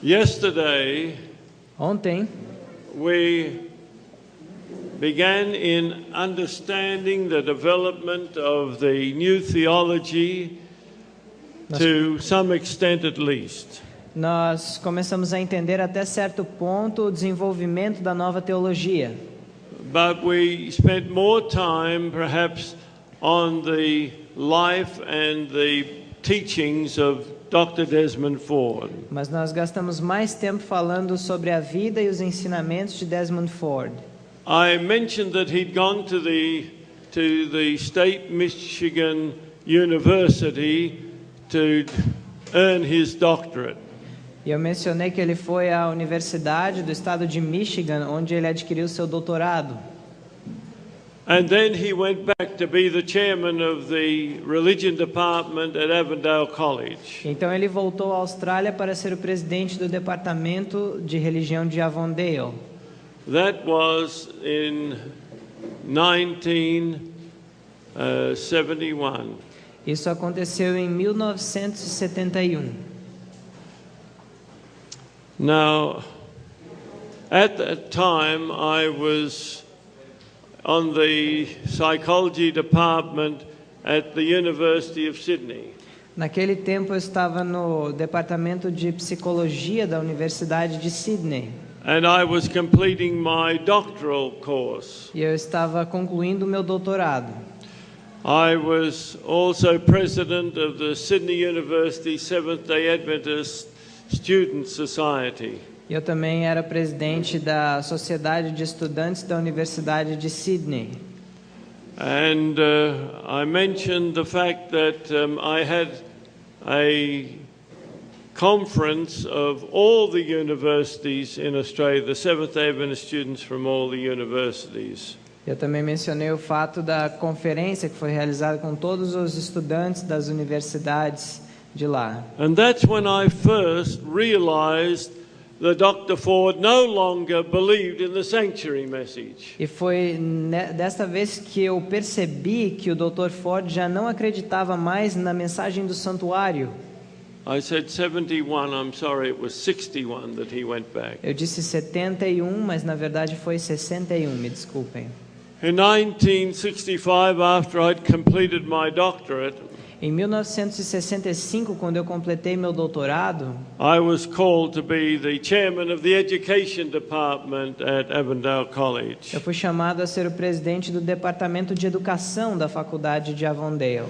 Yesterday, Ontem, we began in understanding the development of the new theology to some extent at least. nós começamos a entender até certo ponto o desenvolvimento da nova teologia. But we spent more time perhaps on the life and the teachings of Dr. Desmond Ford. Mas nós gastamos mais tempo falando sobre a vida e os ensinamentos de Desmond Ford. I mentioned that he'd gone to the State Michigan University to earn his doctorate. E eu mencionei que ele foi à Universidade do Estado de Michigan, onde ele adquiriu seu doutorado. And then he went back to be the chairman of the religion department at Avondale College. Então ele voltou à Austrália para ser o presidente do departamento de religião de Avondale. That was in 1971. Isso aconteceu em 1971. Now, at that time, I was on the psychology department at the University of Sydney. Naquele tempo eu estava no departamento de psicologia da Universidade de Sydney. And I was completing my doctoral course. E eu estava concluindo o meu doutorado. I was also president of the Sydney University Seventh-day Adventist Student Society. Eu também era presidente da Sociedade de Estudantes da Universidade de Sydney. And I mentioned the fact that I had a conference of all the universities in Australia, the Seventh-day Adventist students from all the universities. Eu também mencionei o fato da conferência que foi realizada com todos os estudantes das universidades de lá. And that's when I first realized that Dr. Ford no longer believed in the sanctuary message. E foi desta vez que eu percebi que o Dr. Ford já não acreditava mais na mensagem do santuário. I said 71, I'm sorry, it was 61 that he went back. Eu disse 71, mas na verdade foi 61, me desculpem. In 1965, after I'd completed my doctorate, Em 1965, quando eu completei meu doutorado, I was called to be the chairman of the education department at Avondale College. eu fui chamado a ser o presidente do departamento de educação da faculdade de Avondale.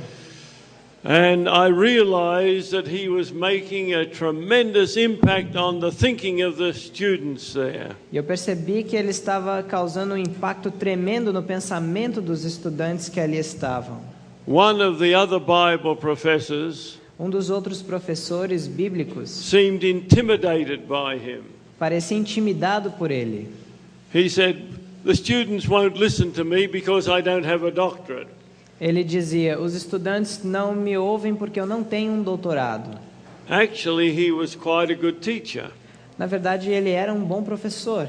And I realized that he was making a tremendous impact on the thinking of the students there. E eu percebi que ele estava causando um impacto tremendo no pensamento dos estudantes que ali estavam. One of the other Bible professors Um dos outros professores bíblicos seemed intimidated by him. parecia intimidado por ele. He said, "The students won't listen to me because I don't have a doctorate." Ele dizia: os estudantes não me ouvem porque eu não tenho um doutorado. Actually, he was quite a good teacher. Na verdade, ele era um bom professor,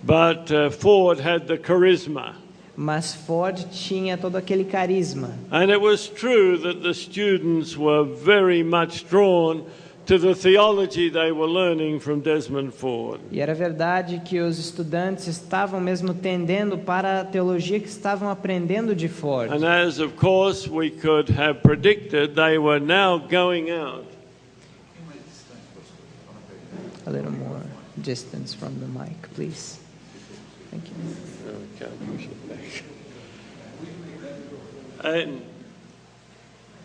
But Ford had the charisma. mas Ford tinha todo aquele carisma. And it was true that the students were very much drawn to the theology they were learning from Desmond Ford. E era verdade que os estudantes estavam mesmo tendendo para a teologia que estavam aprendendo de Ford. And as of course we could have predicted, they were now going out. A little more distance from the mic, please. Thank you. Okay, push it back.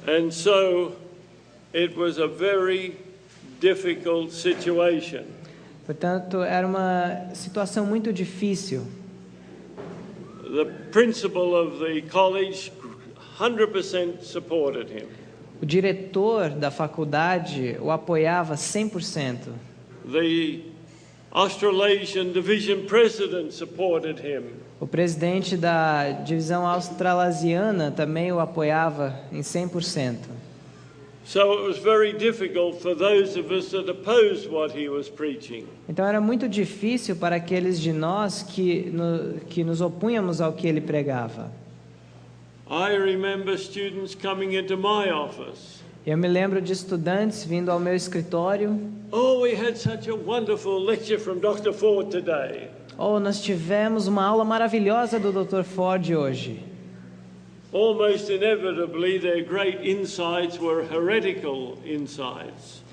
And so it was a very difficult situation. Portanto, era uma situação muito difícil. The principal of the college 100% supported him. O diretor da faculdade o apoiava 100%. The Australasian division president supported him. O presidente da divisão australasiana também o apoiava em 100%. So it was very difficult for those of us that opposed what he was preaching. Então era muito difícil para aqueles de nós que nos opunhamos ao que ele pregava. I remember students coming into my office. Eu me lembro de estudantes vindo ao meu escritório. Oh, we had such a wonderful lecture from Dr. Ford today. Oh, nós tivemos uma aula maravilhosa do Dr. Ford hoje. Almost inevitably, their great insights were heretical insights.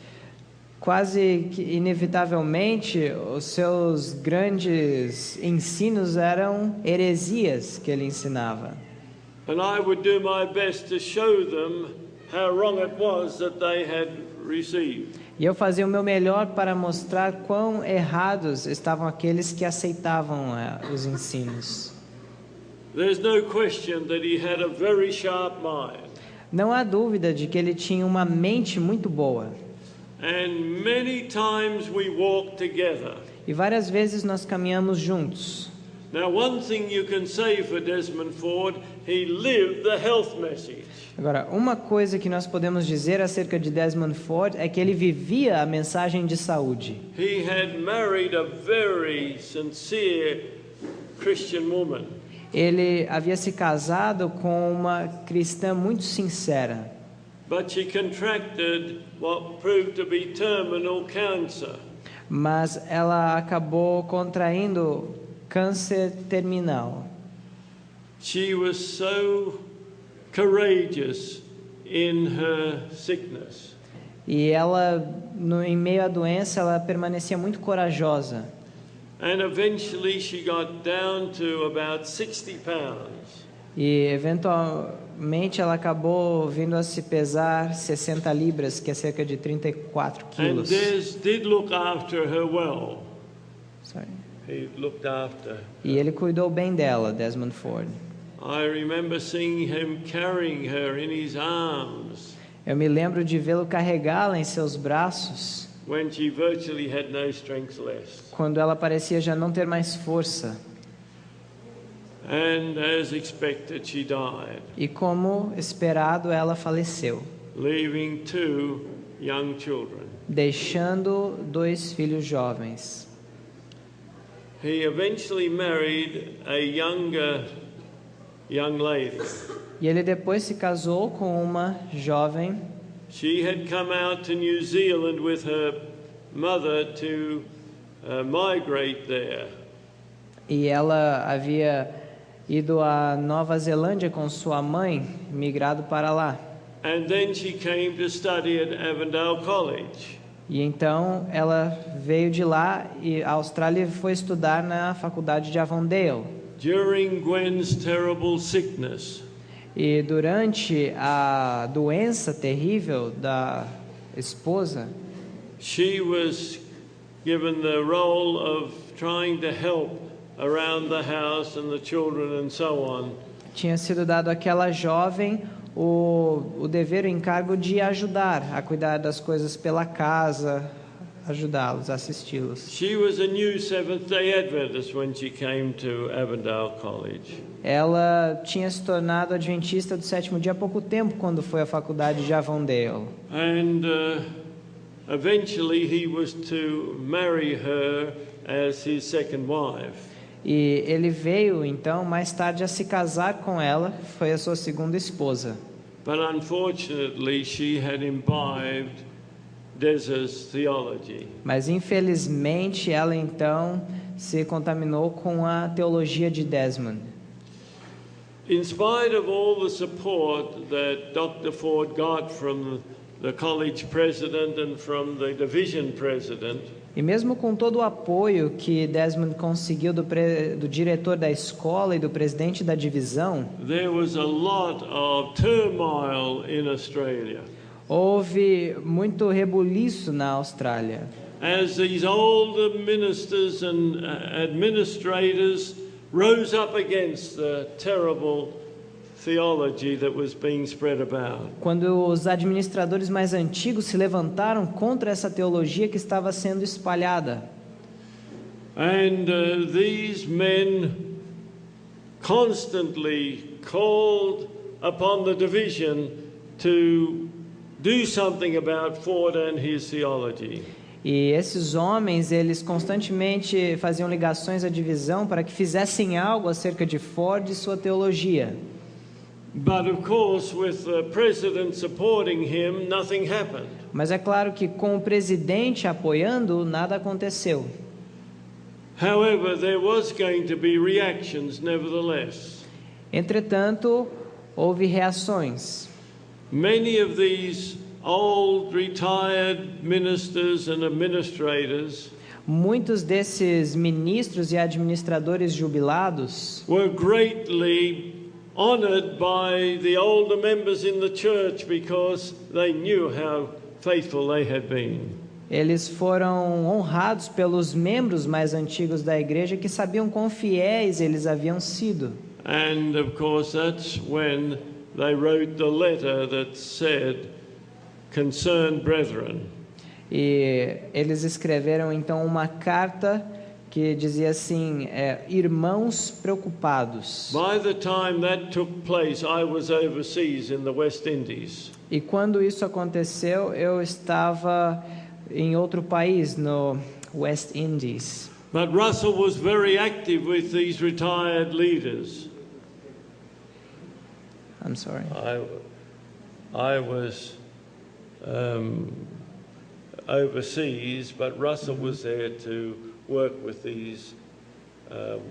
Quase que inevitavelmente, os seus grandes ensinos eram heresias que ele ensinava. And I would do my best to show them how wrong it was that they had received. E eu fazia o meu melhor para mostrar quão errados estavam aqueles que aceitavam os ensinos. There's no question that he had a very sharp mind. Não há dúvida de que ele tinha uma mente muito boa. And many times we walked together. E várias vezes nós caminhamos juntos. Now, one thing you can say for Desmond Ford, he lived the health message. Agora, uma coisa que nós podemos dizer acerca de Desmond Ford é que ele vivia a mensagem de saúde. He had married a very sincere Christian woman. Ele havia se casado com uma cristã muito sincera. But she contracted what proved to be terminal cancer. Mas ela acabou contraindo câncer terminal. She was so courageous in her sickness. E ela, em meio à doença, ela permanecia muito corajosa. And eventually she got down to about 60 pounds. E eventualmente ela acabou vindo a se pesar 60 libras, que é cerca de 34 And quilos. Des did look after her well. Sorry. He looked after. E ele cuidou bem dela, Desmond Ford. I remember seeing him carrying her in his arms Eu me lembro de vê-lo carregá-la em seus braços, when she virtually had no strength left. quando ela parecia já não ter mais força. And as expected, she died, E como esperado, ela faleceu, leaving 2 young children. deixando 2 filhos jovens. He eventually married a younger young lady. E ele depois se casou com uma jovem. She had come out to New Zealand with her mother to migrate there. E ela havia ido à Nova Zelândia com sua mãe, migrado para lá. And then she came to study at Avondale College. E então ela veio de lá e a Austrália foi estudar na faculdade de Avondale. During Gwen's terrible sickness, E durante a doença terrível da esposa, she was given the role of trying to help around the house and the children and so on. tinha sido dado àquela jovem o dever, o encargo de ajudar a cuidar das coisas pela casa, ajudá-los, assisti-los. She was a new Seventh-day Adventist when she came to Avondale College. Ela tinha se tornado adventista do 7º dia há pouco tempo, quando foi à faculdade de Avondale. And eventually he was to marry her as his second wife. E ele veio, então, mais tarde a se casar com ela, foi a sua segunda esposa. But unfortunately she had imbibed Des's theology. Mas, infelizmente, ela, então, se contaminou com a teologia de Desmond. In spite of all the support that Dr. Ford got from the college president and from the division president, E mesmo com todo o apoio que Desmond conseguiu do diretor da escola e do presidente da divisão, there was a lot of turmoil in Australia. houve muito rebuliço na Austrália. As these older ministers and administrators rose up against the terrible theology that was being spread about. Quando os administradores mais antigos se levantaram contra essa teologia que estava sendo espalhada. And these men constantly called upon the division to do something about Ford and his theology. E esses homens, eles constantemente faziam ligações à divisão para que fizessem algo acerca de Ford e sua teologia. But of course, with the president supporting him, nothing happened. Mas é claro que com o presidente apoiando, nada aconteceu. However, there was going to be reactions nevertheless. Entretanto, houve reações. Many of these old retired ministers and administrators Muitos desses ministros e administradores jubilados were greatly honored by the older members in the church because they knew how faithful they had been. eles foram honrados pelos membros mais antigos da igreja que sabiam quão fiéis eles haviam sido. And of course, that's when they wrote the letter that said, "Concerned brethren." E eles escreveram então uma carta que dizia assim, irmãos preocupados. By the time that took place, I was overseas in the West Indies. E quando isso aconteceu, eu estava em outro país, no West Indies. But Russell was very active with these retired leaders. I'm sorry. I was overseas, but Russell was there to work with these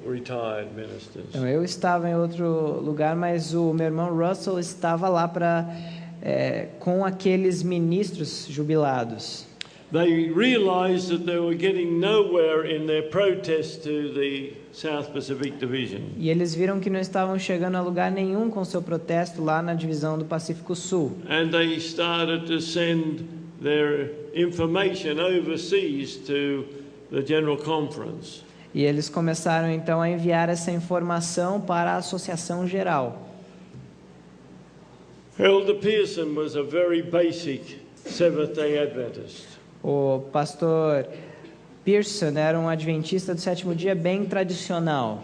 retired ministers. Então, eu estava em outro lugar, mas o meu irmão Russell estava lá com aqueles ministros jubilados. They realized that they were getting nowhere in their protest to the South Pacific Division. E eles viram que não estavam chegando a lugar nenhum com seu protesto lá na divisão do Pacífico Sul. And they started to send their information overseas to the General Conference. E eles começaram então a enviar essa informação para a Associação Geral. Elder Pearson was a very basic Seventh-day Adventist. O pastor Pearson era um adventista do sétimo dia bem tradicional.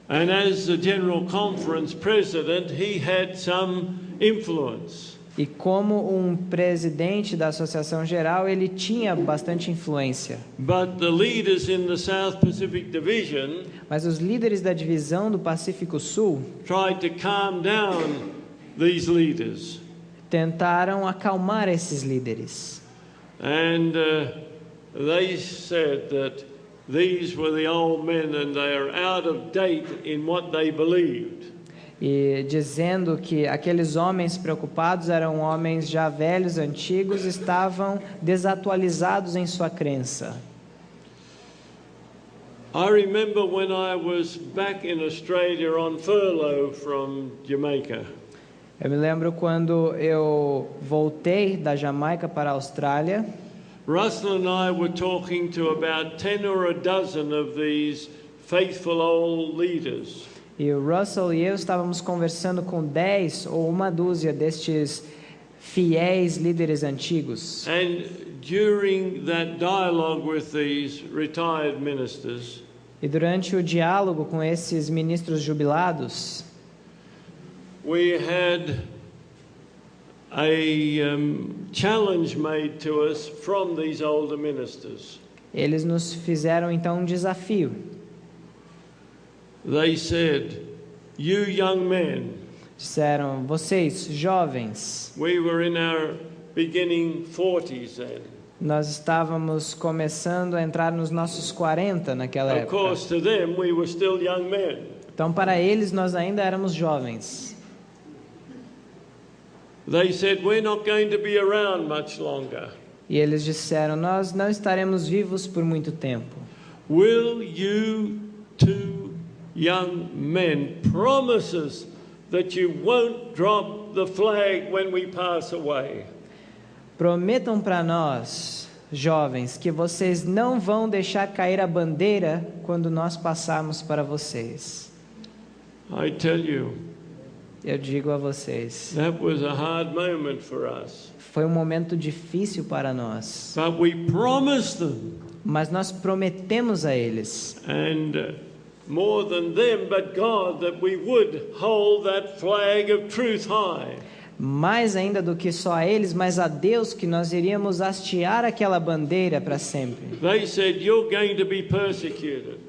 And as the General Conference president, he had some influence. E como um presidente da Associação Geral, ele tinha bastante influência. But the leaders in the South Pacific Division Mas os líderes da divisão do Pacífico Sul tried to calm down these leaders. tentaram acalmar esses líderes. And they said that these were the old men and they are out of date in what they believed. E dizendo que aqueles homens preocupados eram homens já velhos, antigos, estavam desatualizados em sua crença. I remember when I was back in Australia on furlough from Jamaica. Eu me lembro quando eu voltei da Jamaica para a Austrália. Russell and I were talking to about 10 or a dozen of these faithful old leaders. E o Russell e eu estávamos conversando com 10 ou uma dúzia destes fiéis líderes antigos. And during that dialogue with these retired ministers, E durante o diálogo com esses ministros jubilados, we had a challenge made to us from these older ministers. eles nos fizeram então um desafio. They said, "You young men," Disseram, vocês jovens, we were in our beginning 40s then. nós estávamos começando a entrar nos nossos 40 naquela Of época. course, to them, we were still young men. Então, para eles, nós ainda éramos jovens. They said, "We're not going to be around much longer. E eles disseram, nós não estaremos vivos por muito tempo. Will you two young men promise us that you won't drop the flag when we pass away?" Prometam para nós, jovens, que vocês não vão deixar cair a bandeira quando nós passarmos para vocês. I tell you, Eu digo a vocês, that was a hard moment for us. foi um momento difícil para nós. But we promised them, Mas nós prometemos a eles, and more than them, but God, that we would hold that flag of truth high. mais ainda do que só a eles, mas a Deus, que nós iríamos hastear aquela bandeira para sempre. They said, "You're going to be persecuted."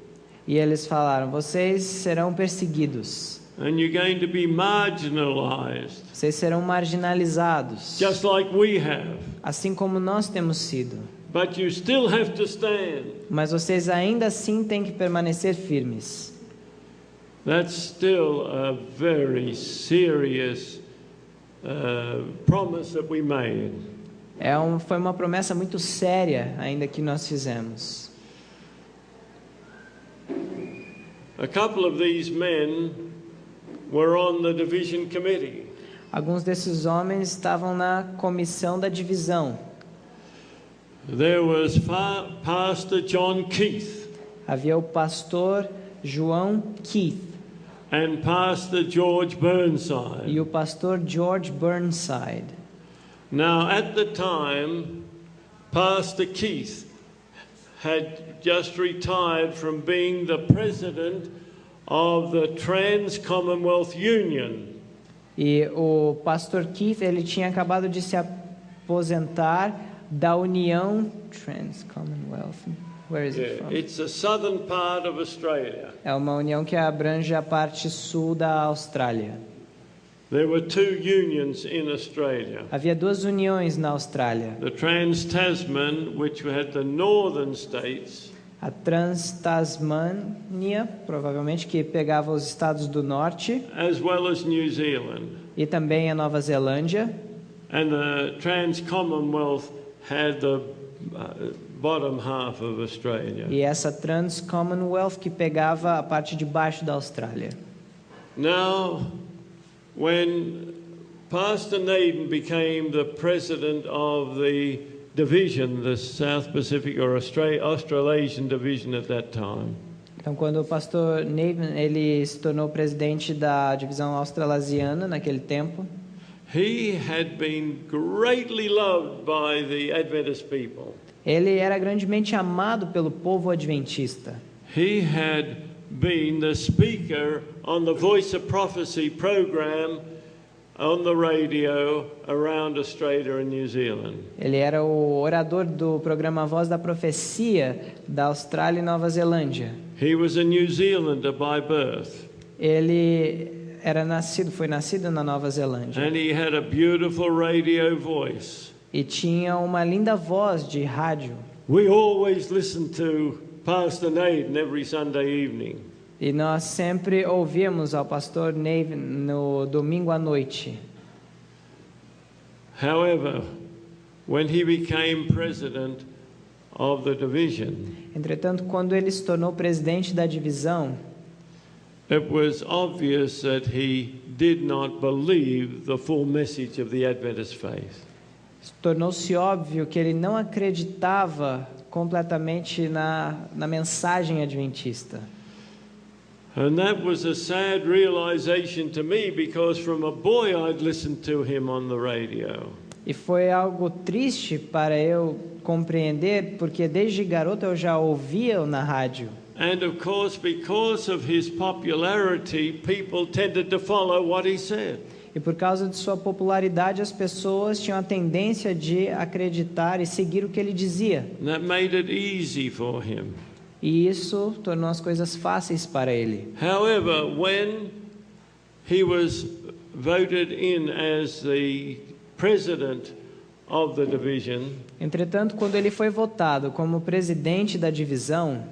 E eles falaram, vocês serão perseguidos. And you're going to be marginalized, Vocês serão marginalizados, just like we have. assim como nós temos sido. But you still have to stand. Mas vocês ainda assim têm que permanecer firmes. That's still a very serious promise that we made. Foi uma promessa muito séria ainda que nós fizemos. A couple of these men were on the division committee. Alguns desses homens estavam na comissão da divisão. There was Pastor John Keith Havia o pastor João Keith and Pastor George Burnside. e o pastor George Burnside. Now, at the time, Pastor Keith had just retired from being the president of the Trans-Commonwealth Union. E o pastor Keith, ele tinha acabado de se aposentar da União Trans-Commonwealth. Where is it from? It's the southern part of Australia. É uma união que abrange a parte sul da Austrália. There were two unions in Australia. Havia duas uniões na Austrália. The Trans-Tasman, which had the northern states, A Trans-Tasmânia, provavelmente, que pegava os estados do norte, as well as New Zealand. e também a Nova Zelândia. And the Trans-Commonwealth had the bottom half of Australia. E essa Trans-Commonwealth que pegava a parte de baixo da Austrália. Now, when Pastor Naden became the president of the division, the South Pacific or Australasian division at that time, Então, quando o pastor Nathan ele se tornou presidente da divisão australasiana naquele tempo, he had been greatly loved by the Adventist people. ele era grandemente amado pelo povo adventista. He had been the speaker on the Voice of Prophecy program on the radio around Australia and New Zealand. Ele era o orador do programa Voz da Profecia da Austrália e Nova Zelândia. He was a New Zealander by birth, Ele foi nascido na Nova Zelândia and he had a beautiful radio voice. e tinha uma linda voz de rádio. We always listened to Pastor Naden every Sunday evening. E nós sempre ouvíamos ao pastor Nathan no domingo à noite. However, when he became president of the division, Entretanto, quando ele se tornou presidente da divisão, it was obvious that he did not believe the full message of the Adventist faith. tornou-se óbvio que ele não acreditava completamente na mensagem adventista. And that was a sad realization to me, because from a boy I'd listened to him on the radio. E foi algo triste para eu compreender, porque desde garoto eu já ouvia na rádio. And of course, because of his popularity, people tended to follow what he said. E por causa de sua popularidade, as pessoas tinham a tendência de acreditar e seguir o que ele dizia. And that made it easy for him. E isso tornou as coisas fáceis para ele. However, when he was voted in as the president of the division, Entretanto, quando ele foi votado como presidente da divisão,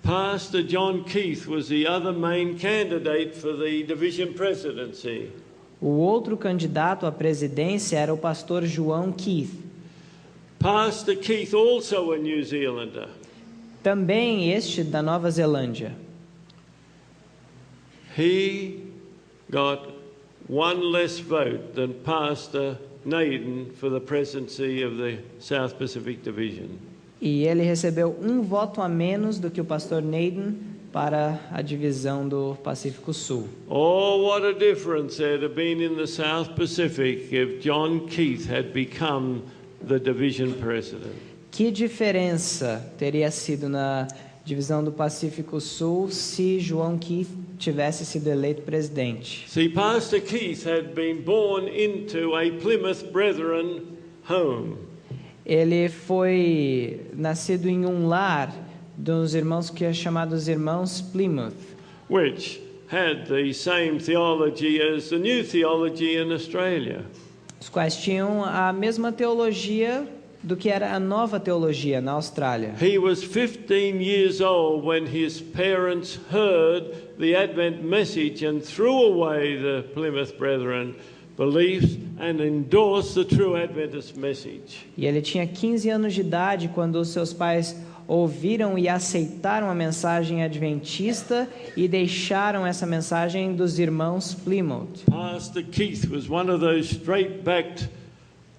Pastor John Keith was the other main candidate for the division presidency. o outro candidato à presidência era o pastor João Keith. Pastor Keith, also a New Zealander. Também este da Nova Zelândia. He got one less vote than Pastor Naden for the presidency of the South Pacific Division. E ele recebeu um voto a menos do que o pastor Nathan para a divisão do Pacífico Sul. Oh, what a difference there'd have been in the South Pacific if John Keith had become the division president. Que diferença teria sido na divisão do Pacífico Sul se João Keith tivesse sido eleito presidente? See, Pastor Keith had been born into a Plymouth Brethren home. Ele foi nascido em um lar dos irmãos que é chamados irmãos Plymouth, Which had the same theology as the new theology in Australia. Os quais tinham a mesma teologia do que era a nova teologia na Austrália. He was 15 years old when his parents heard the Advent message and threw away the Plymouth Brethren beliefs and endorsed the true Adventist message. E ele tinha 15 anos de idade quando os seus pais ouviram e aceitaram a mensagem adventista e deixaram essa mensagem dos irmãos Plymouth. Pastor Keith was one of those straight-backed,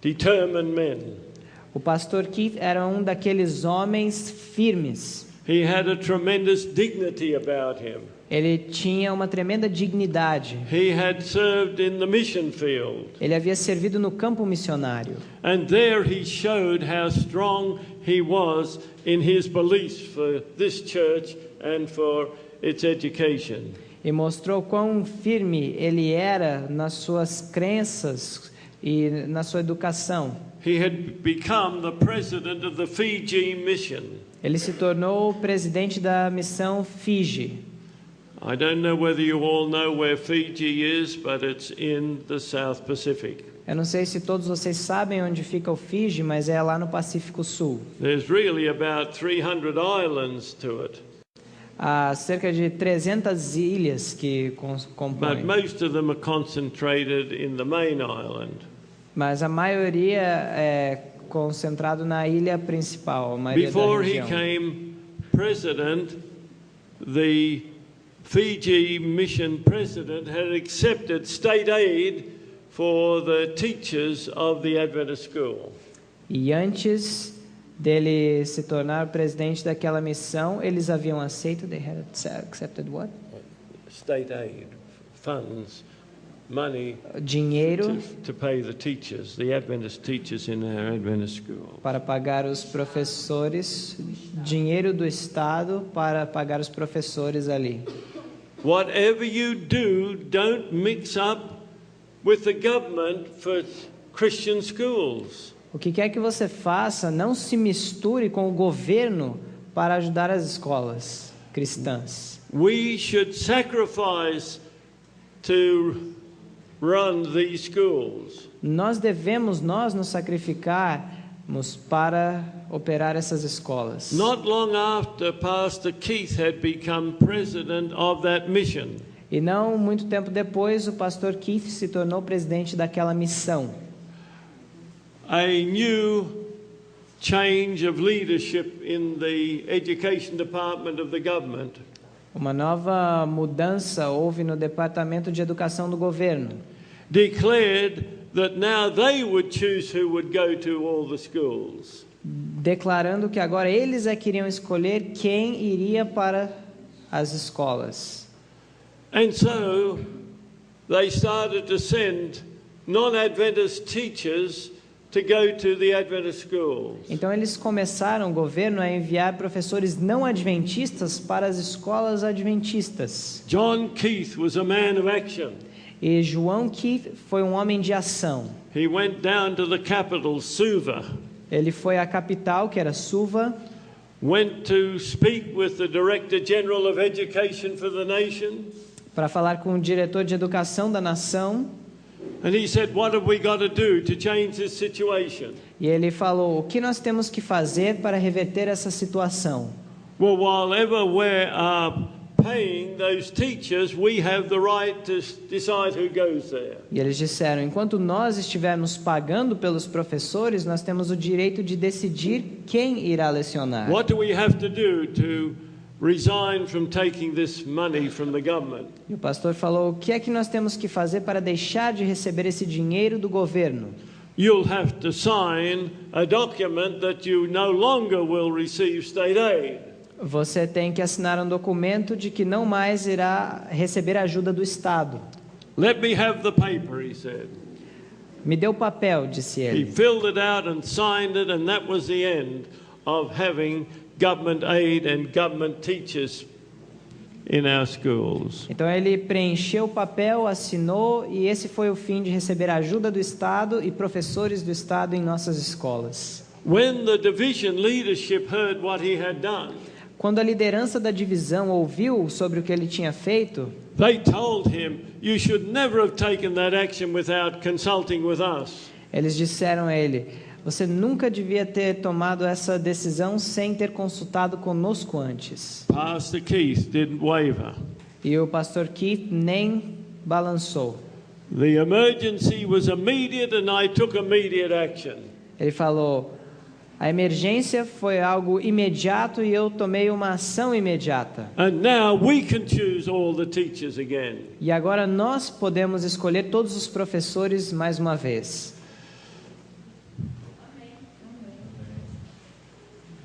determined men. O pastor Keith era um daqueles homens firmes. He had a tremendous dignity about him. Ele tinha uma tremenda dignidade. He had served in the mission field. Ele havia servido no campo missionário. And there he showed how strong he was in his beliefs for this church and for its education. E mostrou quão firme ele era nas suas crenças e na sua educação. He had become the president of the Fiji mission. Ele se tornou o presidente da missão Fiji. I don't know whether you all know where Fiji is, but it's in the South Pacific. Eu não sei se todos vocês sabem onde fica o Fiji, mas é lá no Pacífico Sul. There's really about 300 islands to it. Há cerca de 300 ilhas que But compõem. most of them are concentrated in the main island. Mas a maioria é concentrado na ilha principal, a maioria da Before he região. came president, the Fiji mission president had accepted state aid for the teachers of the Adventist school. E antes dele se tornar presidente daquela missão, eles haviam aceito, they had accepted what? State aid, funds, money Dinheiro to pay the teachers, the Adventist teachers in our Adventist school. para pagar os professores, dinheiro do Estado para pagar os professores ali. Whatever you do, don't mix up with the government for Christian schools. O que quer que você faça, não se misture com o governo para ajudar as escolas cristãs. We should sacrifice to run these schools. Nós devemos nos sacrificarmos para operar essas escolas. Not long after Pastor Keith had become president of that mission, E não muito tempo depois, o pastor Keith se tornou presidente daquela missão. a new change of leadership in the education department of the government Uma nova mudança houve no departamento de educação do governo, declared that now they would choose who would go to all the schools. declarando que agora eles é que iriam escolher quem iria para as escolas. And so they started to send non-Adventist teachers to go to the Adventist schools. Então eles começaram, o governo, a enviar professores não adventistas para as escolas adventistas. John Keith was a man of action. E João Keith foi um homem de ação. He went down to the capital, Suva, Ele foi à capital, que era Suva, went to speak with the Director General of Education for the nation, para falar com o diretor de educação da nação. and he said, "What have we got to do to change this situation?" E ele falou: o que nós temos que fazer para reverter essa situação? Well, while ever we are paying those teachers, we have the right to decide who goes there. E eles disseram: enquanto nós estivermos pagando pelos professores, nós temos o direito de decidir quem irá lecionar. What do we have to do to resign from taking this money from the government? E o pastor falou: o que é que nós temos que fazer para deixar de receber esse dinheiro do governo? You'll have to sign a document that you no longer will receive state aid. Você tem que assinar um documento de que não mais irá receber ajuda do Estado. Let me have the paper, he said. Me dê o papel, disse He ele. filled it out and signed it, and that was the end of having government aid and government teachers in our schools. Então ele preencheu o papel, assinou, e esse foi o fim de receber ajuda do Estado e professores do Estado em nossas escolas. When the division leadership heard what he had done, Quando a liderança da divisão ouviu sobre o que ele tinha feito, They told him, "You should never have taken that action without consulting with us." Eles disseram a ele: você nunca devia ter tomado essa decisão sem ter consultado conosco antes. Pastor Keith didn't waver. E o pastor Keith nem balançou. The emergency was immediate and I took immediate action. Ele falou: a emergência foi algo imediato e eu tomei uma ação imediata. And now we can choose all the teachers again. E agora nós podemos escolher todos os professores mais uma vez.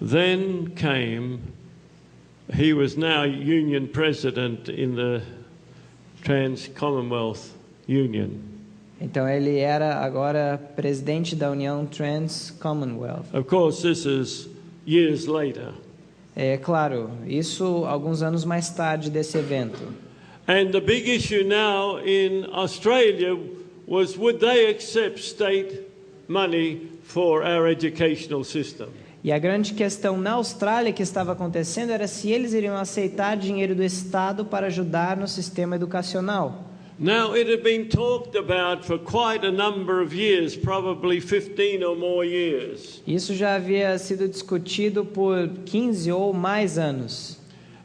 Then came, he was now union president in the Trans-Commonwealth Union. Então ele era agora presidente da União Trans-Commonwealth. Of course, this is years later. É claro, isso alguns anos mais tarde desse evento. And the big issue now in Australia was, would they accept state money for our educational system? E a grande questão na Austrália que estava acontecendo era se eles iriam aceitar dinheiro do Estado para ajudar no sistema educacional. Now, it had been talked about for quite a number of years, probably 15 or more years. Isso já havia sido discutido por 15 ou mais anos.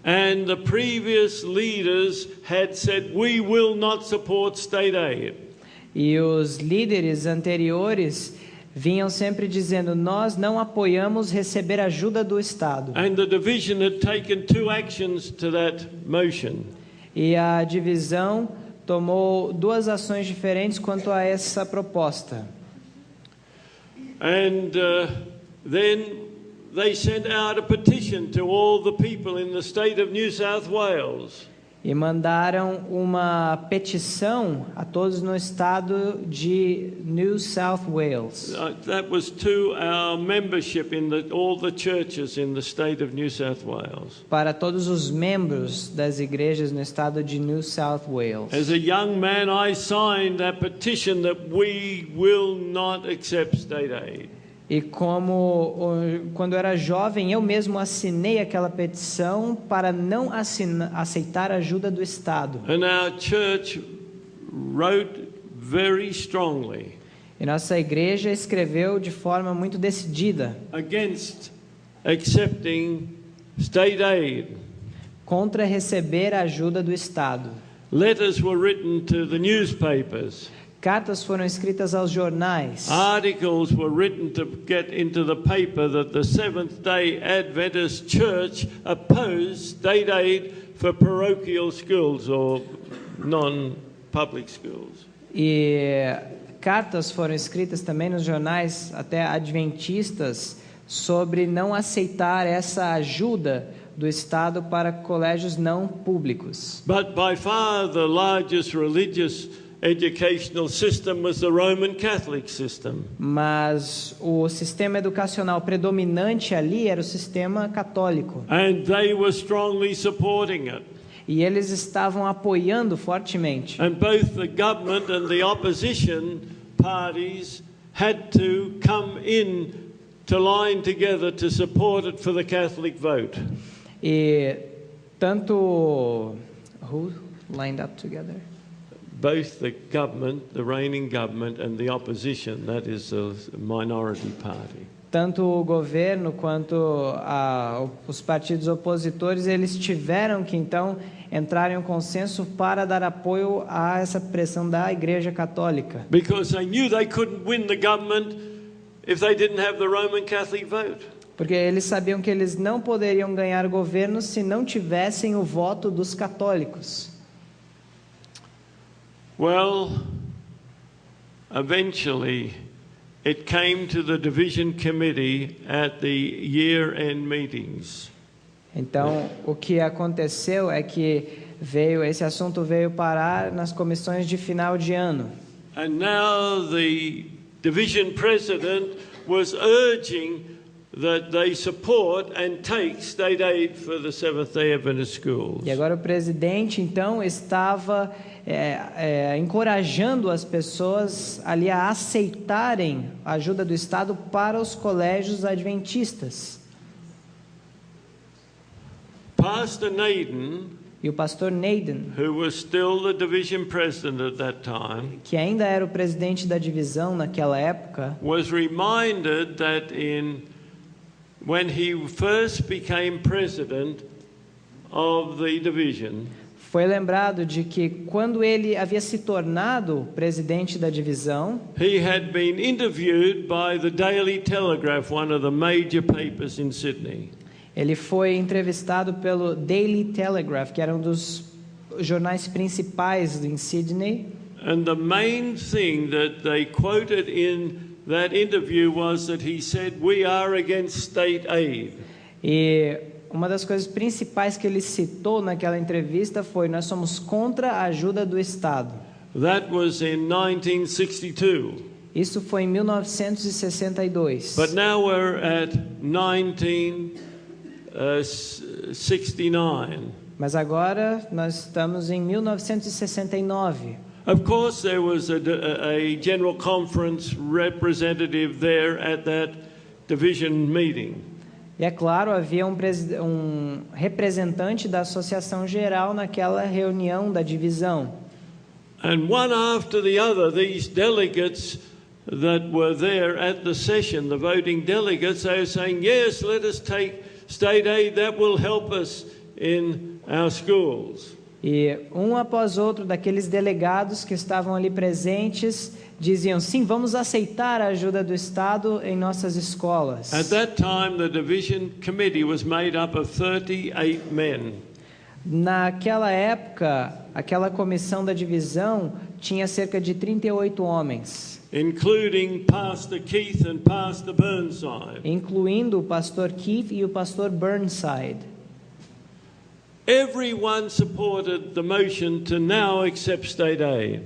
And the previous leaders had said, "We will not support state aid." E os líderes anteriores vinham sempre dizendo: nós não apoiamos receber ajuda do Estado. And the division had taken two actions to that motion. E a divisão tomou duas ações diferentes quanto a essa proposta. And then they sent out a petition to all the people in the state of New South Wales. E mandaram uma petição a todos no estado de New South Wales. That was to our membership in all the churches in the state of New South Wales. Para todos os membros das igrejas no estado de New South Wales. As a young man, I signed that petition that we will not accept state aid. E quando eu era jovem, eu mesmo assinei aquela petição para não aceitar a ajuda do Estado. And our church wrote very strongly E nossa igreja escreveu de forma muito decidida against accepting state aid. contra receber a ajuda do Estado. Letters were written to the newspapers. Cartas foram escritas aos jornais. Articles were written to get into the paper that the Seventh-day Adventist Church opposed state aid for parochial schools or non-public schools. E cartas foram escritas também nos jornais, até adventistas, sobre não aceitar essa ajuda do Estado para colégios não públicos. But by far the largest religious educational system was the Roman Catholic system. Mas o sistema educacional predominante ali era o sistema católico. And they were strongly supporting it. E eles estavam apoiando fortemente. And both the government and the opposition parties had to come in to line together to support it for the Catholic vote. E tanto who lined up together? Both the government, the reigning government, and the opposition, that is the minority party. Tanto o governo quanto os partidos opositores, eles tiveram que então entrar em um consenso para dar apoio a essa pressão da Igreja Católica. Because they knew they couldn't win the government if they didn't have the Roman Catholic vote. Porque eles sabiam que eles não poderiam ganhar o governo se não tivessem o voto dos católicos. Well, eventually it came to the division committee at the year-end meetings. Então, o que aconteceu é que esse assunto veio parar nas comissões de final de ano. And now the division president was urging that they support and take state aid for the Seventh-day Adventist schools. E agora o presidente, então, estava encorajando as pessoas ali a aceitarem a ajuda do Estado para os colégios adventistas. Pastor Naden E o pastor Nathan, who was still the division president at that time, que ainda era o presidente da divisão naquela época, was reminded that when he first became president of the division, foi lembrado de que quando ele havia se tornado presidente da divisão, he had been interviewed by the Daily Telegraph, one of the major papers in Sydney. ele foi entrevistado pelo Daily Telegraph, que era um dos jornais principais em Sydney. And the main thing that they quoted in that interview was that he said, "We are against state aid." E uma das coisas principais que ele citou naquela entrevista foi: nós somos contra a ajuda do Estado. That was in 1962. Isso foi em 1962. But now we're at 1969. Mas agora nós estamos em 1969. Of course, there was a General Conference representative there at that division meeting. E é claro, havia um representante da Associação Geral naquela reunião da divisão. And one after the other, these delegates that were there at the session, the voting delegates, they were saying, "Yes, let us take state aid, that will help us in our schools." E um após outro daqueles delegados que estavam ali presentes diziam: sim, vamos aceitar a ajuda do Estado em nossas escolas. At that time, the division committee was made up of 38 men. Naquela época, aquela comissão da divisão tinha cerca de 38 homens, Including Pastor Keith and Pastor Burnside. incluindo o pastor Keith e o pastor Burnside. Everyone supported the motion to now accept state aid.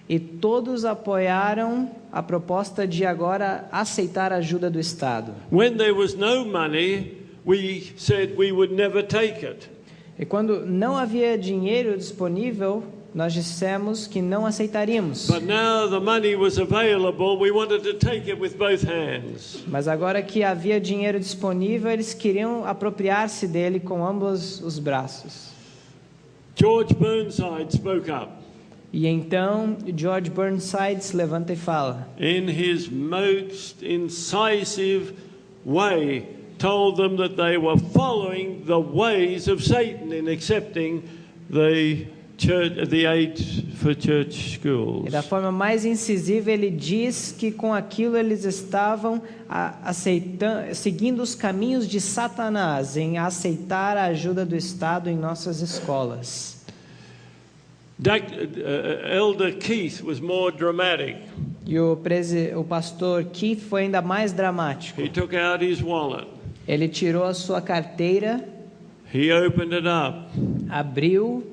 E todos apoiaram a proposta de agora aceitar a ajuda do Estado. When there was no money, we said we would never take it. E quando não havia dinheiro disponível, nós dissemos que não aceitaríamos. But now the money was available, we wanted to take it with both hands. Mas agora que havia dinheiro disponível, eles queriam apropriar-se dele com ambos os braços. George Burnside spoke up. E então George Burnside se levanta e fala. In his most incisive way, told them that they were following the ways of Satan in accepting the aid for church schools. E da forma mais incisiva ele diz que com aquilo eles estavam seguindo os caminhos de Satanás em aceitar a ajuda do Estado em nossas escolas. Elder Keith was more dramatic. E o pastor Keith foi ainda mais dramático. He took out his wallet. Ele tirou a sua carteira, He opened it up. abriu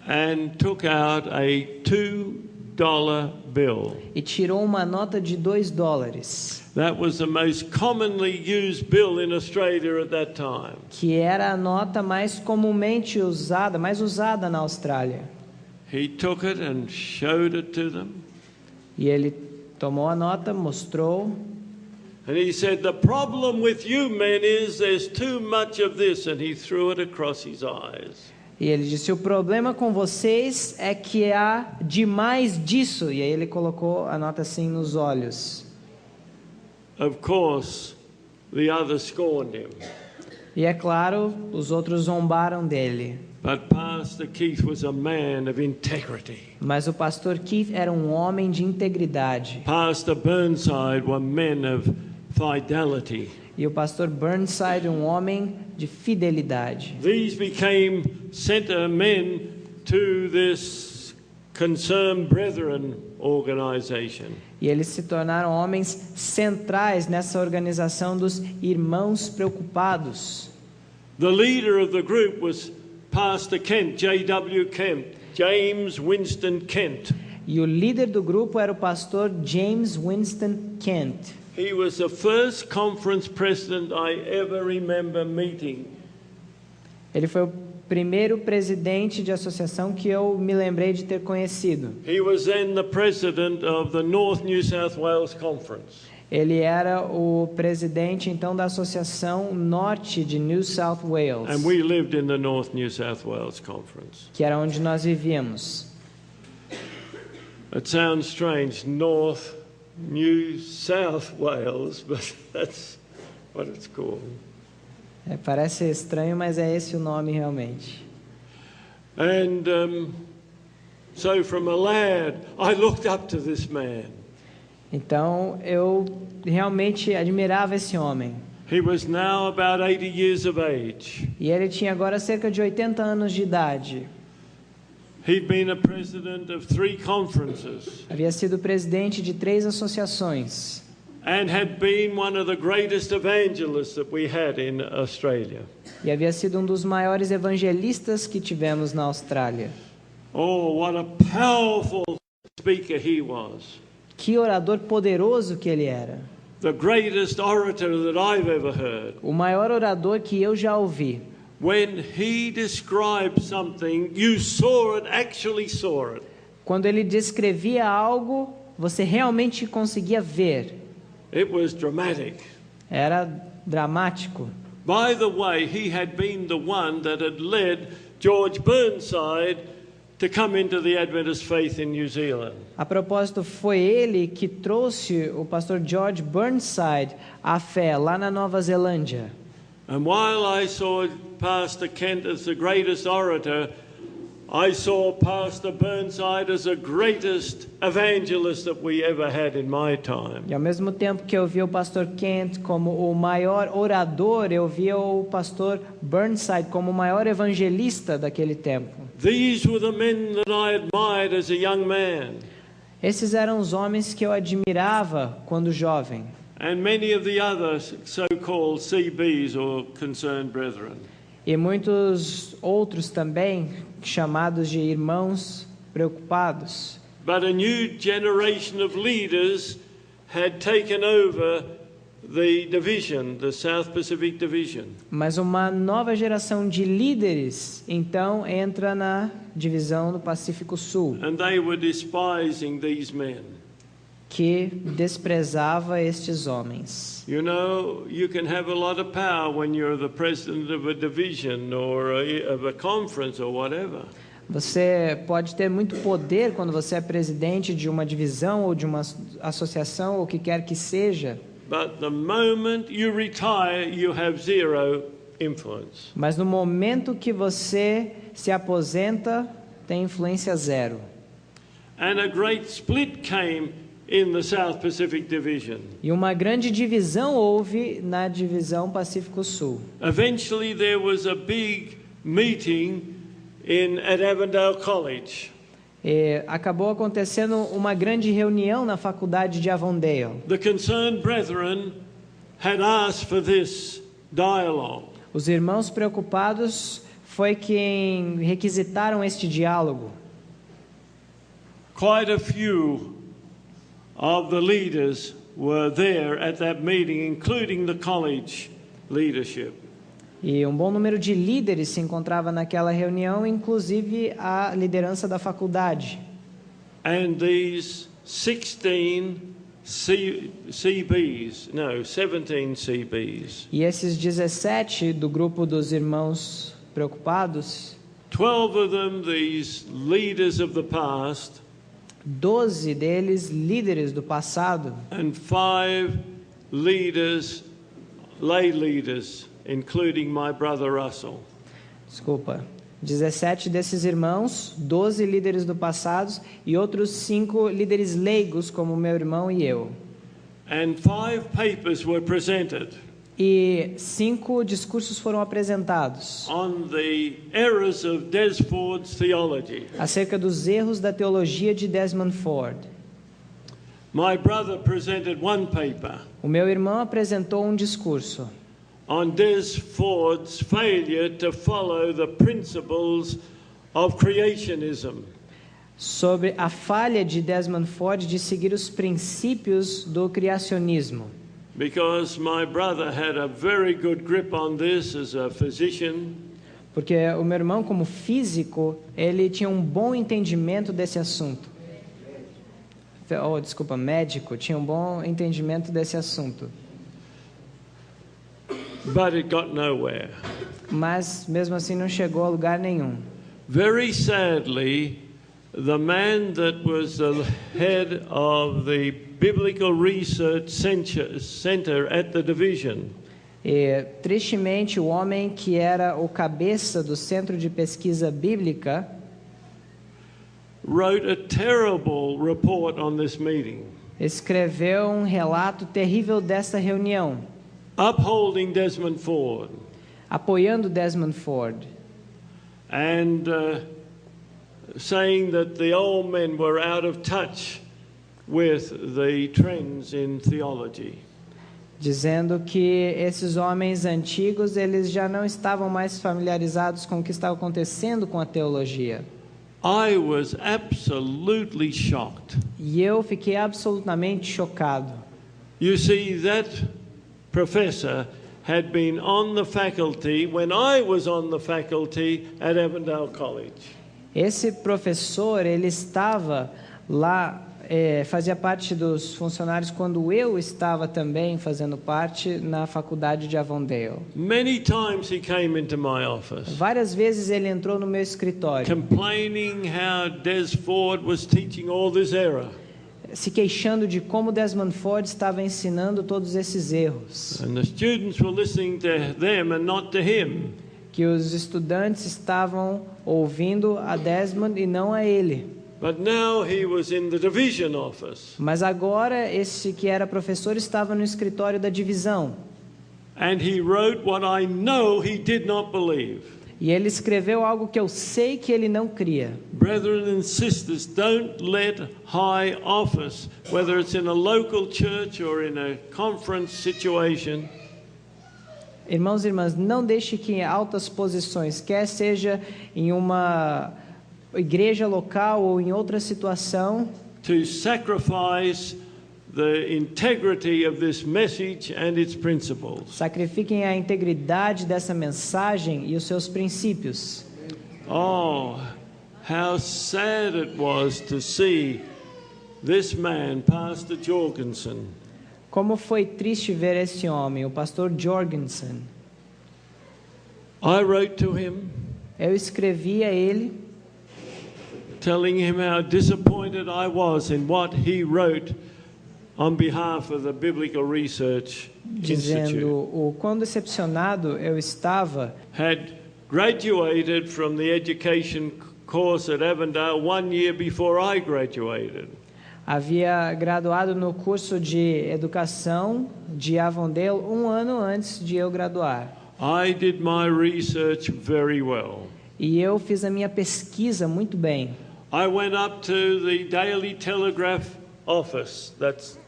And took out a $2 bill. e tirou uma nota de $2, That was the most commonly used bill in Australia at that time. que era a nota mais comumente usada, mais usada na Austrália. He took it and showed it to them. E ele tomou a nota, mostrou, And he said, "The problem with you men is there's too much of this." And he threw it across his eyes. e ele disse: o problema com vocês é que há demais disso. E aí ele colocou a nota assim nos olhos. Of course, the others scorned him. E é claro, os outros zombaram dele. But Pastor Keith was a man of integrity. Mas o pastor Keith era um homem de integridade. Pastor Burnside were men of fidelity. E o pastor Burnside, um homem de fidelidade. These became center men to this Concerned Brethren organization. E eles se tornaram homens centrais nessa organização dos irmãos preocupados. The leader of the group was Pastor Kent, J.W. Kent, James Winston Kent. E o líder do grupo era o pastor James Winston Kent. He was the first conference president I ever remember meeting. Ele foi o primeiro presidente de associação que eu me lembrei de ter conhecido. He was then the president of the North New South Wales Conference. Ele era o presidente, então, da Associação Norte de New South Wales, And we lived in the North New South Wales Conference. que era onde nós vivíamos. It sounds strange, North New South Wales, but that's what it's called. Parece estranho, mas é esse o nome realmente. And so from a lad, I looked up to this man. Então, eu realmente admirava esse homem. He was now about 80 years of age. E ele tinha agora cerca de 80 anos de idade. He'd been a president of 3 conferences Havia sido presidente de 3 associações. and had been one of the greatest evangelists that we had in Australia. E havia sido um dos maiores evangelistas que tivemos na Austrália. Oh, what a powerful speaker he was. Que orador poderoso que ele era. The greatest orator that I've ever heard. O maior orador que eu já ouvi. When he described something, you saw it, actually saw it. Quando ele descrevia algo, você realmente conseguia ver. It was dramatic. Era dramático. By the way, he had been the one that had led George Burnside to come into the Adventist faith in New Zealand. A propósito, foi ele que trouxe o pastor George Burnside à fé lá na Nova Zelândia. And while I saw Pastor Kent as the greatest orator, I saw Pastor Burnside as the greatest evangelist that we ever had in my time. E ao mesmo tempo que eu via o pastor Kent como o maior orador, eu via o pastor Burnside como o maior evangelista daquele tempo. These were the men that I admired as a young man. Esses eram os homens que eu admirava quando jovem. And many of the other so-called CBs or concerned brethren. E muitos outros também, chamados de irmãos preocupados. But a new generation of leaders had taken over the division, the South Pacific Division. Mas uma nova geração de líderes, então, entra na divisão do Pacífico Sul, And they were despising these men. que desprezava estes homens. You know, you can have a lot of power when you're the president of a division or of a conference or whatever. Você pode ter muito poder quando você é presidente de uma divisão ou de uma associação ou o que quer que seja. But the moment you retire, you have zero influence. Mas no momento que você se aposenta, tem influência zero. And a great split came in the South Pacific Division. E uma grande divisão houve na divisão Pacífico Sul. Eventually there was a big meeting at Avondale College. E acabou acontecendo uma grande reunião na faculdade de Avondale. The concerned brethren had asked for this dialogue. Os irmãos preocupados foi quem requisitaram este diálogo. Quite a few of the leaders were there at that meeting, including the college leadership. E um bom número de líderes se encontrava naquela reunião, inclusive a liderança da faculdade. And these 17 CBs. E esses 17 do grupo dos irmãos preocupados, 12 of them, these leaders of the past, 12 deles líderes do passado, and 5 leaders, lay leaders, including my brother Russell. 17 desses irmãos, 12 líderes do passado e outros 5 líderes leigos, como meu irmão e eu. And 5 papers were presented E 5 discursos foram apresentados on the errors of Desford's theology. acerca dos erros da teologia de Desmond Ford. My brother presented one paper O meu irmão apresentou um discurso on Desford's failure to follow the principles of creationism. sobre a falha de Desmond Ford de seguir os princípios do criacionismo. Because my brother had a very good grip on this as a physician. Porque o meu irmão, como físico, ele tinha um bom entendimento desse assunto. médico, tinha um bom entendimento desse assunto. But it got nowhere. Mas mesmo assim não chegou a lugar nenhum. Very sadly, the man that was the head of the Biblical Research Center at the division E, tristemente, o homem que era o cabeça do Centro de Pesquisa Bíblica wrote a terrible report on this meeting, escreveu um relato terrível dessa reunião, upholding Desmond Ford apoiando Desmond Ford, and saying that the old men were out of touch with the trends in theology. dizendo que esses homens antigos eles já não estavam mais familiarizados com o que estava acontecendo com a teologia. I was absolutely shocked. E eu fiquei absolutamente chocado. You see, that professor had been on the faculty when I was on the faculty at Avondale College. Esse professor, ele estava lá, fazia parte dos funcionários quando eu estava também fazendo parte na faculdade de Avondale. Many times he came into my office, Várias vezes ele entrou no meu escritório, complaining how Des Ford was teaching all this error. se queixando de como Desmond Ford estava ensinando todos esses erros, And the students were listening to them and not to him. que os estudantes estavam ouvindo a Desmond e não a ele. But now he was in the division office, Mas agora esse que era professor estava no escritório da divisão. and he wrote what I know he did not believe. E ele escreveu algo que eu sei que ele não cria. Brethren and sisters, don't let high office, whether it's in a local church or in a conference situation, Irmãos e irmãs, não deixe que em altas posições, quer seja em uma igreja local ou em outra situação, to sacrifice the integrity of this message and its principles. sacrifiquem a integridade dessa mensagem e os seus princípios. Oh, how sad it was to see this man, Pastor Jorgensen, Como foi triste ver esse homem, o pastor Jorgensen. I wrote to him, Eu escrevi a ele, telling him how disappointed I was in what he wrote on behalf of the Biblical Research dizendo Institute. o quão decepcionado eu estava. Had graduated from the education course at Avondale 1 year before I graduated. Havia graduado no curso de educação de Avondale 1 ano antes de eu graduar. I did my research very well. E eu fiz a minha pesquisa muito bem. I went up to the Daily Telegraph office. That's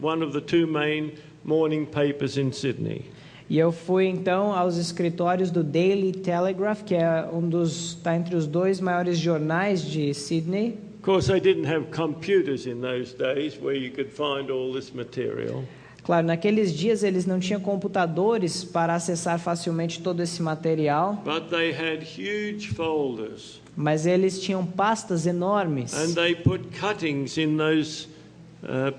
one of the two main morning papers in Sydney. E eu fui então aos escritórios do Daily Telegraph, que é está entre os dois maiores jornais de Sydney. Of course, they didn't have computers in those days where you could find all this material. Claro, naqueles dias eles não tinham computadores para acessar facilmente todo esse material, But they had huge folders, mas eles tinham pastas enormes. and they put cuttings in those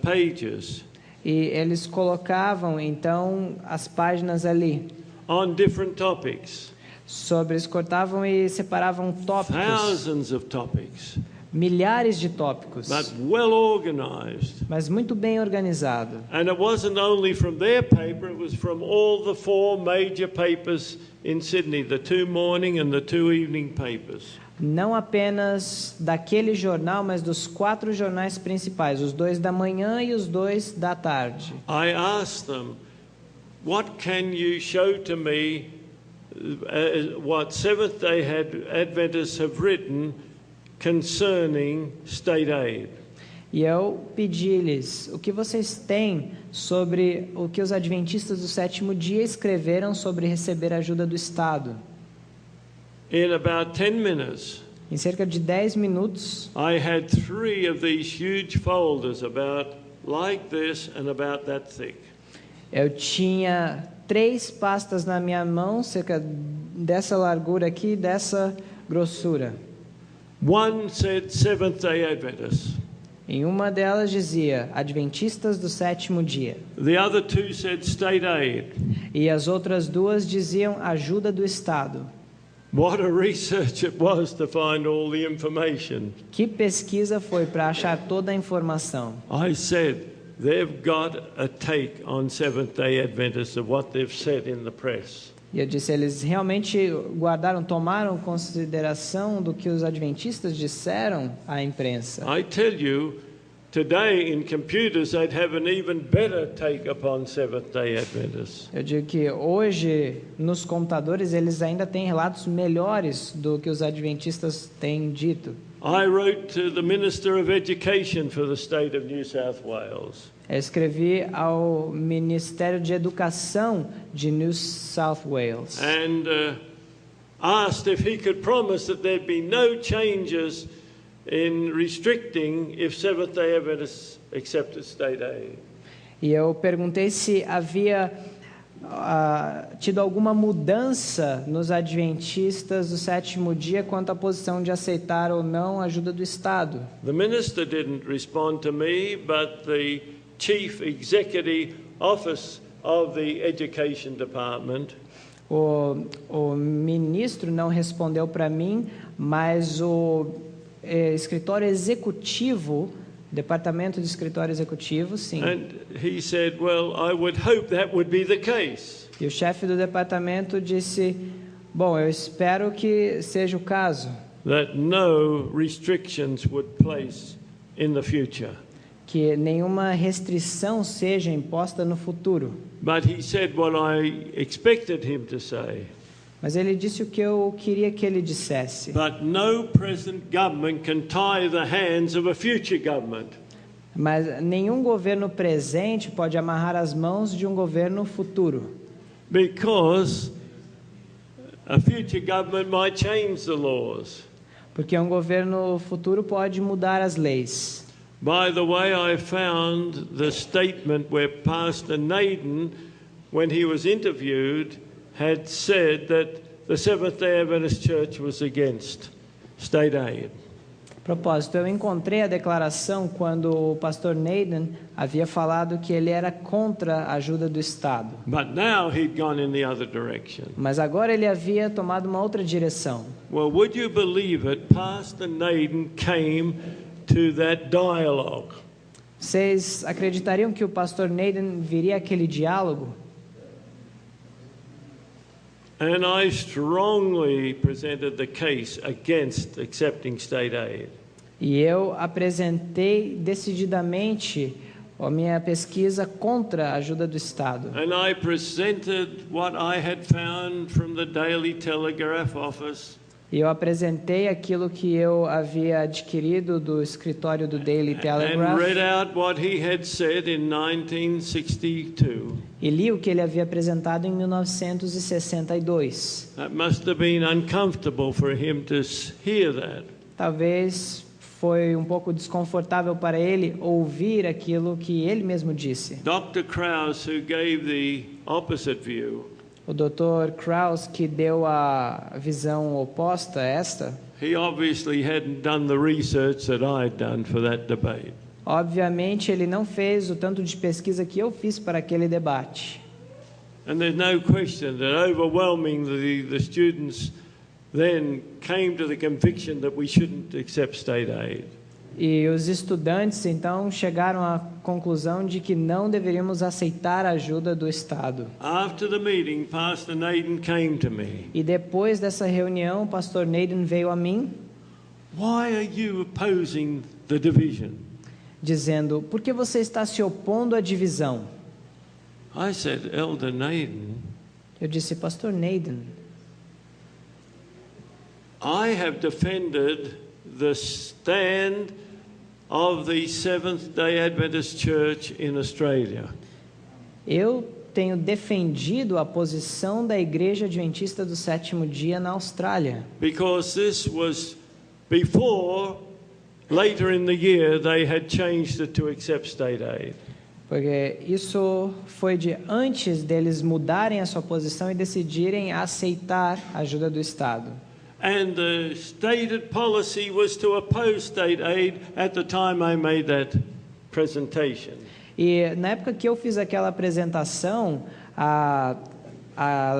pages E eles colocavam então as páginas ali. on different topics, Eles cortavam e separavam tópicos, thousands of topics, milhares de tópicos, but well organized. mas muito bem organizado. And it wasn't only from their paper, it was from all the four major papers in Sydney, the two morning and the two evening papers. Não apenas daquele jornal, mas dos 4 jornais principais, os 2 da manhã e os 2 da tarde. I asked them, what can you show to me what Seventh-day Adventists have written concerning state aid? E eu pedi-lhes, o que vocês têm sobre o que os adventistas do sétimo dia escreveram sobre receber ajuda do Estado? In about 10 minutes, Em cerca de 10 minutos, I had 3 of these huge folders about like this and about that thick. eu tinha 3 pastas na minha mão, cerca dessa largura aqui, dessa grossura. One said Seventh-day Adventists. Em uma delas dizia Adventistas do sétimo dia. The other two said state aid. E as outras duas diziam ajuda do Estado. What a research it was to find all the information. Que pesquisa foi para achar toda a informação. I said, they've got a take on Seventh-day Adventists of what they've said in the press. E eu disse, eles realmente tomaram consideração do que os adventistas disseram à imprensa. I tell you, today in computers they'd have an even better take upon Seventh-day Adventists. Eu digo que hoje nos computadores eles ainda têm relatos melhores do que os adventistas têm dito. I wrote to the Minister of Education for the state of New South Wales. Eu escrevi ao Ministério de Educação de New South Wales. And asked if he could promise that there'd be no changes in restricting if Seventh-day Adventists accepted state aid. E eu perguntei se havia tido alguma mudança nos adventistas do sétimo dia quanto à posição de aceitar ou não a ajuda do Estado. The minister didn't respond to me, but the Chief Executive Office of the Education Department O ministro não respondeu para mim, mas o escritório executivo, departamento de escritório executivo, sim. and he said, well, I would hope that would be the case. E o chefe do departamento disse, bom, eu espero que seja o caso, That no restrictions would place in the future. que nenhuma restrição seja imposta no futuro. But he said what I expected him to say. Mas ele disse o que eu queria que ele dissesse. But no present government can tie the hands of a future government. Mas nenhum governo presente pode amarrar as mãos de um governo futuro. Because a future government might change the laws. Porque um governo futuro pode mudar as leis. By the way, I found the statement where Pastor Naden, when he was interviewed, had said that the Seventh-day Adventist Church was against state aid. Propósito, eu encontrei a declaração quando o pastor Naden havia falado que ele era contra a ajuda do Estado. But now he'd gone in the other direction. Mas agora ele havia tomado uma outra direção. Well, would you believe it? Pastor Naden came to that dialogue. Vocês acreditariam que o pastor Naden viria àquele diálogo? And I strongly presented the case against accepting state aid. E eu apresentei decididamente a minha pesquisa contra a ajuda do Estado. And I presented what I had found from the Daily Telegraph office. E eu apresentei aquilo que eu havia adquirido do escritório do Daily And Telegraph. read out what he had said in 1962. E li o que ele havia apresentado em 1962. That must have been uncomfortable for him to hear that. Talvez foi um pouco desconfortável para ele ouvir aquilo que ele mesmo disse. Dr. Krause, who gave the opposite view, O Dr. Krause, que deu a visão oposta a esta, he obviously hadn't done the research that I'd done for that debate. obviamente ele não fez o tanto de pesquisa que eu fiz para aquele debate. And there's no question that overwhelmingly the students then came to the conviction that we shouldn't accept state aid. E os estudantes então chegaram à conclusão de que não deveríamos aceitar a ajuda do Estado. After the meeting, Pastor Naden came to me. E depois dessa reunião, o pastor Naden veio a mim Why are you opposing the division? dizendo: "Por que você está se opondo à divisão?" I said, Elder Naden, Eu disse: "Pastor Naden, I have defended the stand of the Seventh-day Adventist Church in Australia. eu tenho defendido a posição da Igreja Adventista do Sétimo Dia na Austrália, Because this was before, later in the year, they had changed it to accept state aid. porque isso foi de antes deles mudarem a sua posição e decidirem aceitar a ajuda do Estado. And the stated policy was to oppose state aid at the time I made that presentation. E na época que eu fiz aquela apresentação, a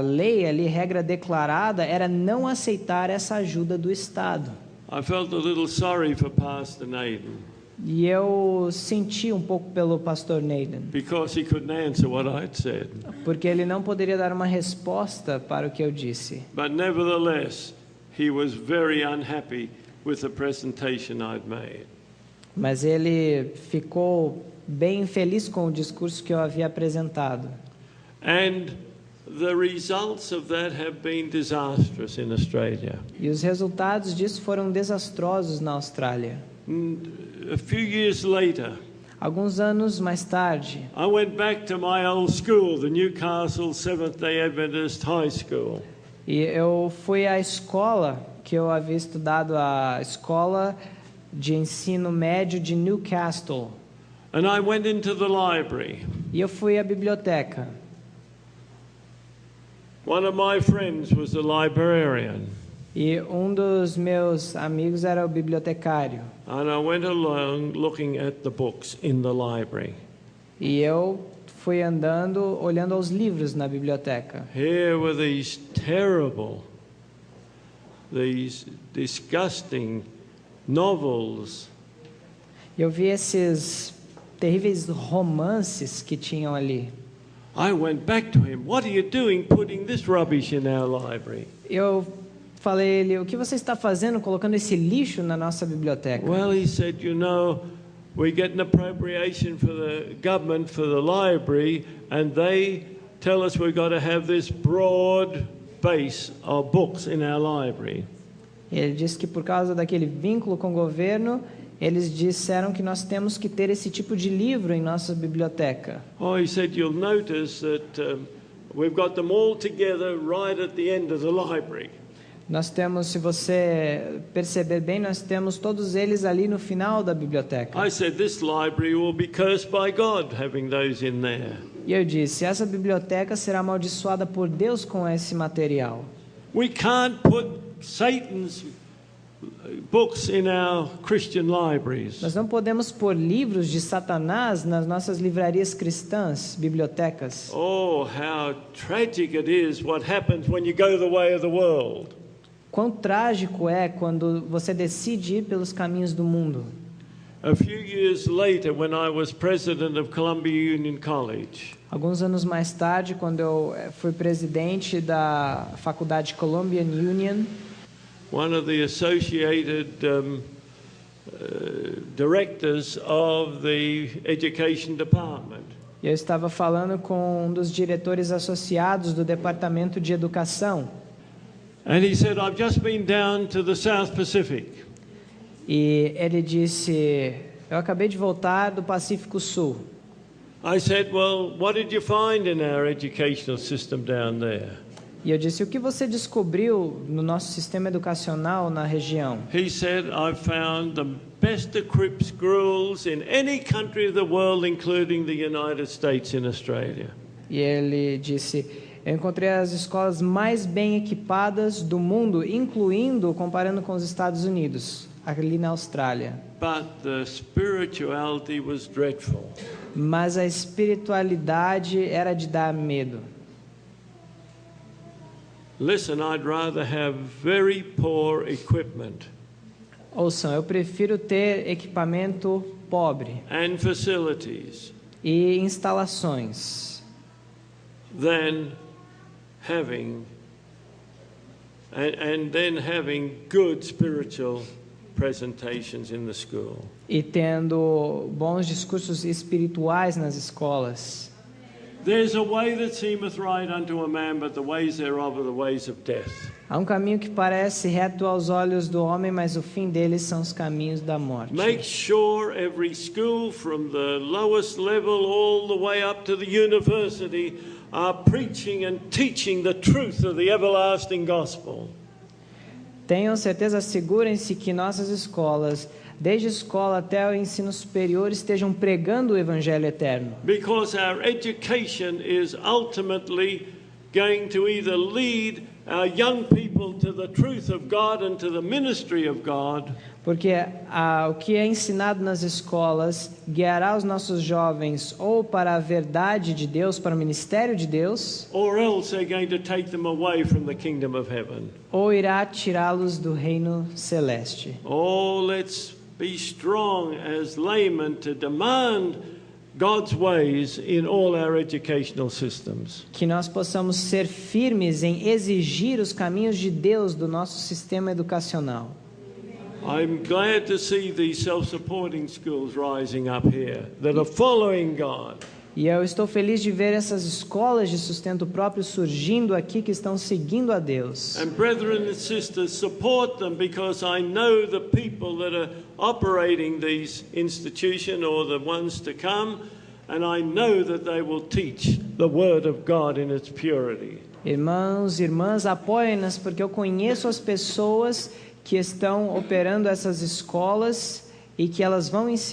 lei ali, regra declarada, era não aceitar essa ajuda do Estado. I felt a little sorry for Pastor Naden E eu senti um pouco pelo pastor Naden, because he couldn't answer what I'd said. porque ele não poderia dar uma resposta para o que eu disse. But nevertheless, he was very unhappy with the presentation I'd made. Mas ele ficou bem infeliz com o discurso que eu havia apresentado. And the results of that have been disastrous in Australia. E os resultados disso foram desastrosos na Austrália. A few years later, Alguns anos mais tarde, I went back to my old school, the Newcastle Seventh-day Adventist High School. e eu fui à escola que eu havia estudado, a escola de ensino médio de Newcastle. And I went into the library. E eu fui à biblioteca. One of my friends was a librarian. E um dos meus amigos era o bibliotecário. And I went along looking at the books in the library. E eu fui andando, olhando aos livros na biblioteca. Here were these terrible, these disgusting novels. E eu vi esses terríveis romances que tinham ali. I went back to him. What are you doing putting this rubbish in our library? Eu falei a ele, o que você está fazendo colocando esse lixo na nossa biblioteca? Well, he said, you know, we get an appropriation for the government for the library, and they tell us we've got to have this broad base of books in our library. Ele disse que por causa daquele vínculo com o governo, eles disseram que nós temos que ter esse tipo de livro em nossa biblioteca. Oh, he said, you'll notice that we've got them all together right at the end of the library. Nós temos, se você perceber bem, nós temos todos eles ali no final da biblioteca. I said, this library will be cursed by God having those in there. E eu disse, essa biblioteca será amaldiçoada por Deus com esse material. We can't put Satan's books in our Christian libraries. Nós não podemos pôr livros de Satanás nas nossas livrarias cristãs, bibliotecas. Oh, how tragic it is what happens when you go the way of the world. Quão trágico é quando você decide ir pelos caminhos do mundo. A few years later, when I was president of Columbia Union College, Alguns anos mais tarde, quando eu fui presidente da faculdade Columbia Union, one of the associated directors of the education department, eu estava falando com um dos diretores associados do Departamento de Educação. and he said, I've just been down to the South Pacific. E ele disse, eu acabei de voltar do Pacífico Sul. I said, well, what did you find in our educational system down there? E eu disse, o que você descobriu no nosso sistema educacional na região? He said, I've found the best equipped schools in any country of the world, including the United States and Australia. E ele disse, eu encontrei as escolas mais bem equipadas do mundo, incluindo, comparando com os Estados Unidos, ali na Austrália. But the spirituality was dreadful. Mas a espiritualidade era de dar medo. Listen, I'd rather have very poor equipment Ouçam, eu prefiro ter equipamento pobre and facilities e instalações than having and then having good spiritual presentations in the school. e tendo bons discursos espirituais nas escolas. There's a way that seemeth right unto a man, but the ways thereof are the ways of death. Há um caminho que parece reto aos olhos do homem, mas o fim deles são os caminhos da morte. Make sure every school from the lowest level all the way up to the university are preaching and teaching the truth of the everlasting gospel. Tenham certeza, assegurem-se que nossas escolas, desde a escola até o ensino superior, estejam pregando o Evangelho eterno. Because our education is ultimately going to either lead our young people people to the truth of God and to the ministry of God. Porque o que é ensinado nas escolas guiará os nossos jovens ou para a verdade de Deus, para o ministério de Deus, Or else they're going to take them away from the kingdom of heaven. ou irá tirá-los do reino celeste. Oh, let's be strong as laymen to demand God's ways in all our educational systems. Que nós possamos ser firmes em exigir os caminhos de Deus do nosso sistema educacional. I'm glad to see these self-supporting schools rising up here that are following God. E eu estou feliz de ver essas escolas de sustento próprio surgindo aqui que estão seguindo a Deus. And brethren and sisters, support them because I know the people that are operating these institutions or the ones to come, and I know that they will teach the word of God in its purity. Irmãos e irmãs, apoiem-nas porque eu conheço as pessoas que estão operando essas escolas e que elas vão ensinar